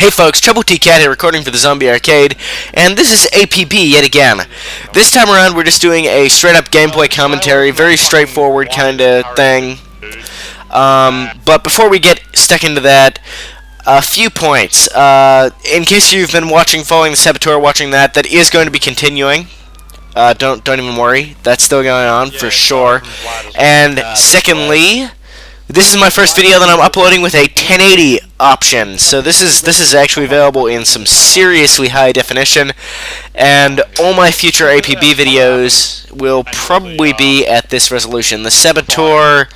Hey folks, Trouble T-Cat here recording for the Zombie Arcade, and this is APB yet again. This time around we're just doing a straight up gameplay commentary, very straightforward kind of thing. But before we get stuck into that, a few points. In case you've been following the Saboteur, watching that is going to be continuing. Don't even worry, that's still going on for sure. And secondly, this is my first video that I'm uploading with a 1080 option, so this is actually available in some seriously high definition, and all my future APB videos will probably be at this resolution. The Saboteur,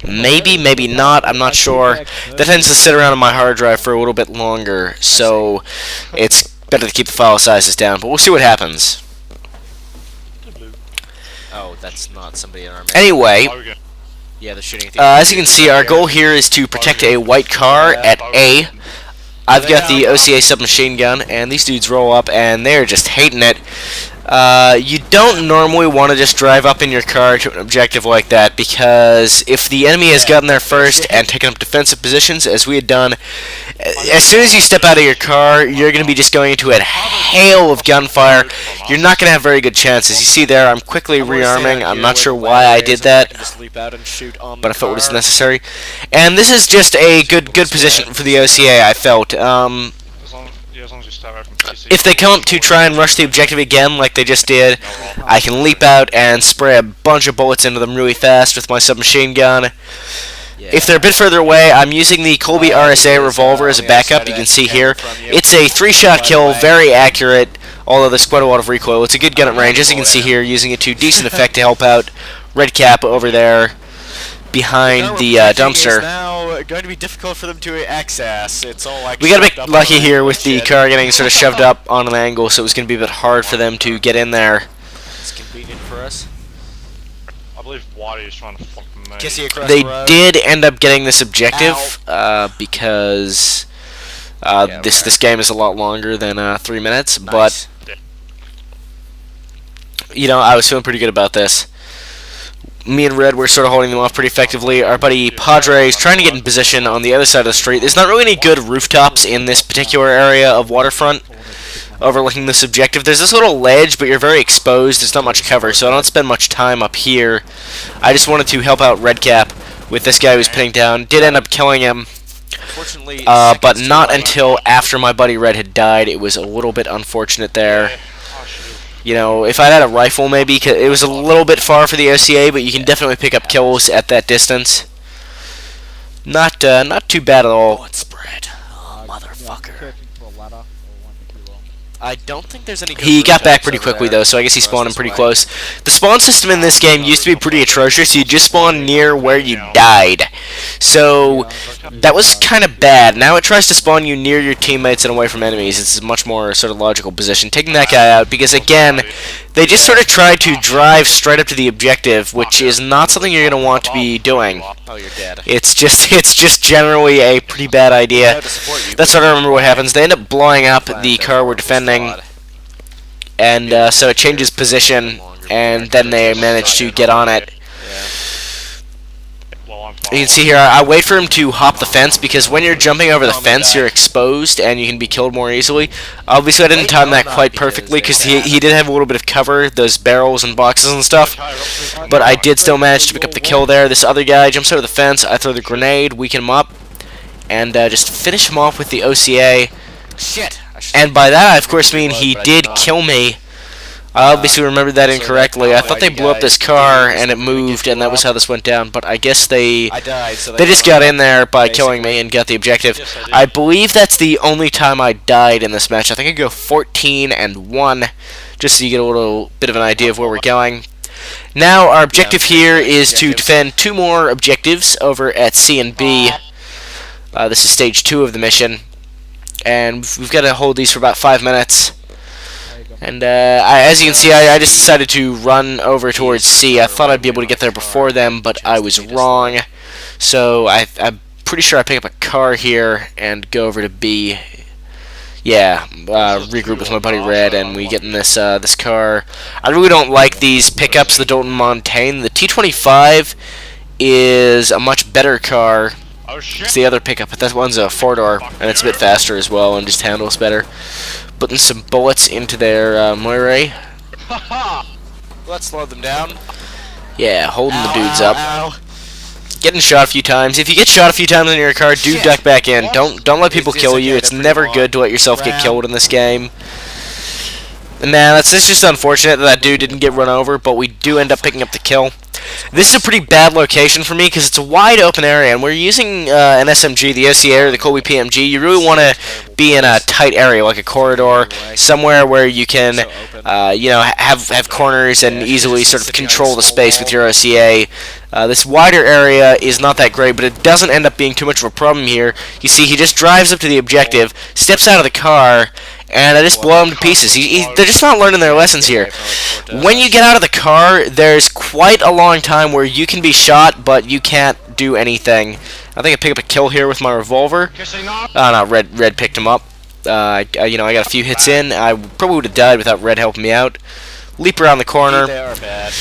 maybe not, I'm not sure. That tends to sit around on my hard drive for a little bit longer, so it's better to keep the file sizes down, but we'll see what happens. Oh, that's not somebody in our Anyway, yeah, they're shooting at as you can see, our goal here is to protect a white car at A. I've got the OCA submachine gun, and these dudes roll up, and they're just hating it. You don't normally want to just drive up in your car to an objective like that, because if the enemy has gotten there first and taken up defensive positions, as we had done, as soon as you step out of your car, you're going to be just going into a hail of gunfire. You're not going to have very good chances. You see there, I'm quickly rearming. I'm not sure why I did that, but I felt it was necessary. And this is just a good position for the OCA, I felt. If they come up to try and rush the objective again, like they just did, I can leap out and spray a bunch of bullets into them really fast with my submachine gun. If they're a bit further away, I'm using the Colby RSA revolver as a backup. You can see here, it's a 3-shot kill, very accurate, although there's quite a lot of recoil. It's a good gun at range, as you can see here, using it to decent effect to help out Red Cap over there behind the dumpster. Now going to be difficult for them to access. It's all like we got a bit lucky here with the car getting sort of shoved up on an angle, so it was going to be a bit hard for them to get in there. It's convenient for us. I believe Whitey is trying to fuck me. They did end up getting this objective because this game is a lot longer than 3 minutes, but you know, I was feeling pretty good about this. Me and Red were sort of holding them off pretty effectively. Our buddy Padre is trying to get in position on the other side of the street. There's not really any good rooftops in this particular area of waterfront overlooking this objective. There's this little ledge, but you're very exposed. There's not much cover, so I don't spend much time up here. I just wanted to help out Red Cap with this guy who's pinning down. Did end up killing him, but not until after my buddy Red had died. It was a little bit unfortunate there. You know, if I'd had a rifle, maybe, cause it was a little bit far for the OCA, but you can definitely pick up kills at that distance. Not too bad at all. It's spread. Oh, motherfucker. I don't think there's any. He got back pretty quickly though, so I guess he spawned him pretty close. The spawn system in this game used to be pretty atrocious. You just spawn near where you died, so that was kind of bad. Now it tries to spawn you near your teammates and away from enemies. It's a much more sort of logical position. Taking that guy out because again, they just sort of try to drive straight up to the objective, which is not something you're going to want to be doing. Oh, you're dead. It's just generally a pretty bad idea. That's what I remember what happens. They end up blowing up the car we're defending, and so it changes position, and then they manage to get on it. You can see here, I wait for him to hop the fence, because when you're jumping over the fence, you're exposed, and you can be killed more easily. Obviously, I didn't time that quite perfectly, because he did have a little bit of cover, those barrels and boxes and stuff, but I did still manage to pick up the kill there. This other guy jumps over the fence, I throw the grenade, weaken him up, and just finish him off with the OCA. Shit. And by that, I of course mean he did kill me. I obviously remembered that incorrectly. I thought they blew up this car and it moved, and that was how this went down. But I guess they just got in there by killing me and got the objective. I believe that's the only time I died in this match. I think I go 14-1, just so you get a little bit of an idea of where we're going. Now our objective here is to defend 2 more objectives over at C and B. This is stage 2 of the mission, and we've got to hold these for about 5 minutes. And as you can see, I just decided to run over towards C. I thought I'd be able to get there before them, but I was wrong. So I'm pretty sure I pick up a car here and go over to B. Yeah, regroup with my buddy Red, and we get in this this car. I really don't like these pickups, the Dalton Montaigne. The T25 is a much better car Oh shit! It's the other pickup, but that one's a 4-door, and it's a bit faster as well, and just handles better. Putting some bullets into their Moire. Haha! Let's slow them down. Yeah, holding the dudes Ow, up. ow. Getting shot a few times. If you get shot a few times in your car, do duck back in. Don't let people kill you. okay, It's they're never pretty good to let yourself get Ram. killed in this game. And man, it's just unfortunate that dude didn't get run over, but we do end up picking up the kill. This is a pretty bad location for me because it's a wide open area, and we're using an SMG, the OCA or the Colby PMG. You really want to be in a tight area, like a corridor, somewhere where you can, you know, have corners and easily sort of control the space with your OCA. This wider area is not that great, but it doesn't end up being too much of a problem here. You see, he just drives up to the objective, steps out of the car, and I just blow him to pieces. They're just not learning their lessons here. When you get out of the car, there's quite a long time where you can be shot, but you can't do anything. I think I pick up a kill here with my revolver. Oh no, Red picked him up. You know, I got a few hits in. I probably would have died without Red helping me out. Leap around the corner. They are bad.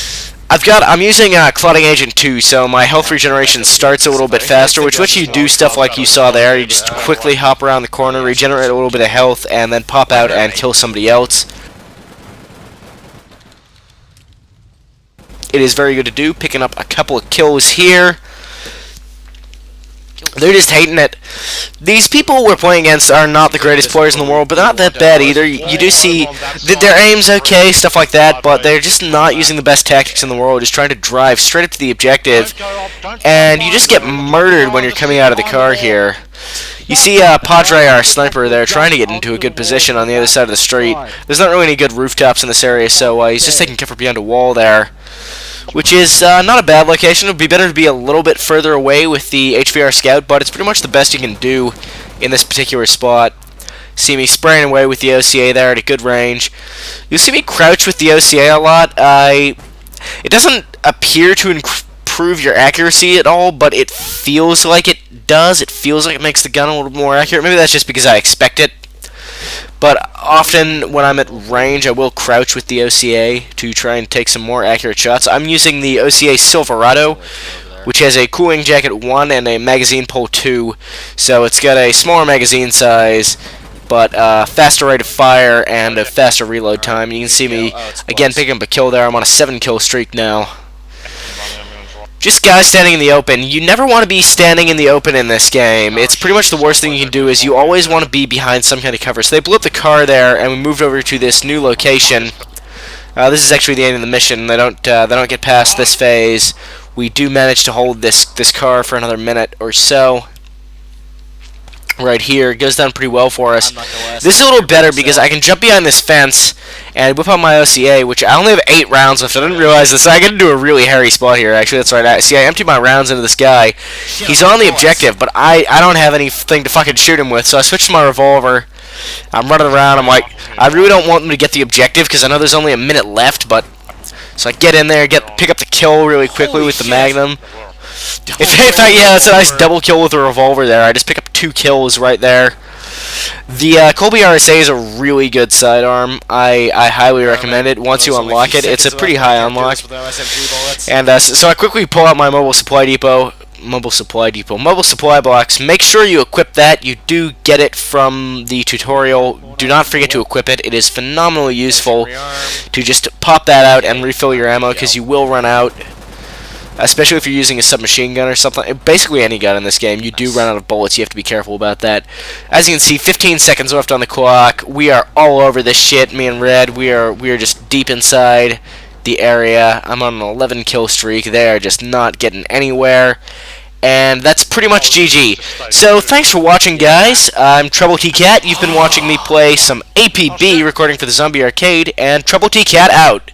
I'm using Clotting Agent 2, so my health regeneration starts a little bit faster, which lets you do stuff like you saw there. You just quickly hop around the corner, regenerate a little bit of health, and then pop out and kill somebody else. It is very good to do, picking up a couple of kills here. They're just hating it. These people we're playing against are not the greatest players in the world, but they're not that bad either. You do see that their aim's okay, stuff like that, but they're just not using the best tactics in the world, just trying to drive straight up to the objective, and you just get murdered when you're coming out of the car here. You see Padre, our sniper, there trying to get into a good position on the other side of the street. There's not really any good rooftops in this area, so he's just taking cover behind a wall there, which is not a bad location. It would be better to be a little bit further away with the HVR Scout, but it's pretty much the best you can do in this particular spot. See me spraying away with the OCA there at a good range. You'll see me crouch with the OCA a lot. It doesn't appear to improve your accuracy at all, but it feels like it does. It feels like it makes the gun a little more accurate. Maybe that's just because I expect it. But often when I'm at range, I will crouch with the OCA to try and take some more accurate shots. I'm using the OCA Silverado, which has a cooling jacket 1 and a magazine pull 2. So it's got a smaller magazine size, but faster rate of fire and a faster reload time. You can see me, again, picking up a kill there. I'm on a 7-kill streak now. Just guys standing in the open. You never want to be standing in the open in this game. It's pretty much the worst thing you can do is you always want to be behind some kind of cover. So they blew up the car there, and we moved over to this new location. This is actually the end of the mission. They don't get past this phase. We do manage to hold this car for another minute or so. Right here, it goes down pretty well for us. This is a little better because I can jump behind this fence and whip out my OCA, which I only have 8 rounds left. I didn't realize this. I get into a really hairy spot here, actually. That's right. See, I emptied my rounds into this guy. He's on the objective, but I don't have anything to fucking shoot him with, so I switched to my revolver. I'm running around. I'm like, I really don't want him to get the objective because I know there's only a minute left, but... So I get in there, pick up the kill really quickly with the Magnum. In fact, yeah, that's a nice double kill with a revolver there. I just pick up 2 kills right there. The Colby RSA is a really good sidearm. I highly recommend it. Once you unlock it, it's a pretty high unlock. And so I quickly pull out my mobile supply box. Make sure you equip that. You do get it from the tutorial. Do not forget to equip it. It is phenomenally useful to just pop that out and refill your ammo because you will run out. Especially if you're using a submachine gun or something. Basically any gun in this game, you do run out of bullets. You have to be careful about that. As you can see, 15 seconds left on the clock. We are all over this shit, me and Red. We are just deep inside the area. I'm on an 11 kill streak. They are just not getting anywhere. And that's pretty much GG. So thanks for watching, guys. I'm Trouble T Cat. You've been watching me play some APB, recording for the Zombie Arcade, and Trouble T Cat out.